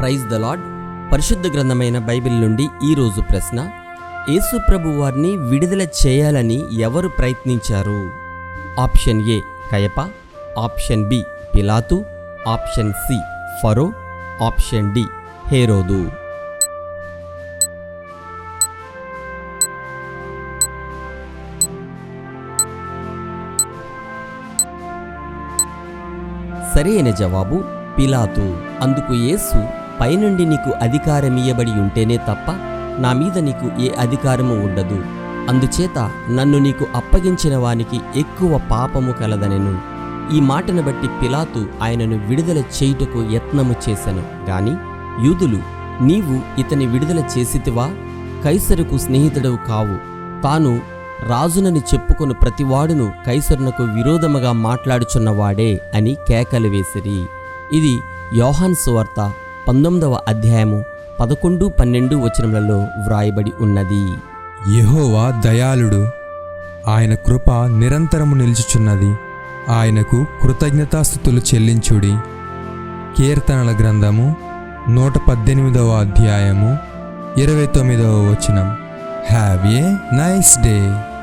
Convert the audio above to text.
Praise the lord. పరిశుద్ధ గ్రంథమైన Bible నుండి ఈరోజు ప్రశ్న: యేసు ప్రభు వారిని విడుదల చేయాలని ఎవరు ప్రయత్నించారు? ఆప్షన్ ఏ కయప, ఆప్షన్ బి పిలాతు, ఆప్షన్ సి ఫరో, ఆప్షన్ డి హేరోదు. సరైన జవాబు పిలాతు. అందుకు యేసు, పైనుండి నీకు అధికారమియ్యబడి ఉంటేనే తప్ప నా మీద నీకు ఏ అధికారము ఉండదు, అందుచేత నన్ను నీకు అప్పగించిన వానికి ఎక్కువ పాపము కలదనెను. ఈ మాటను బట్టి పిలాతు ఆయనను విడుదల చేయుటకు యత్నము చేసెను గాని యూదులు, నీవు ఇతని విడుదల చేసితివా? కైసరుకు స్నేహితుడవు కావు, తాను రాజునని చెప్పుకొను ప్రతివాడును కైసరునకు విరోధముగా మాట్లాడుచున్నవాడే అని కేకలు వేసిరి. ఇది యోహాను సువార్త 19వ అధ్యాయము 11-12 వచనములలో వ్రాయబడి ఉన్నది. యెహోవా దయాళుడు, ఆయన కృప నిరంతరము నిలుచుచున్నది. ఆయనకు కృతజ్ఞతాస్తుతులు చెల్లించుడి. కీర్తనల గ్రంథము 118వ అధ్యాయము 29వ వచనం. Have a nice day.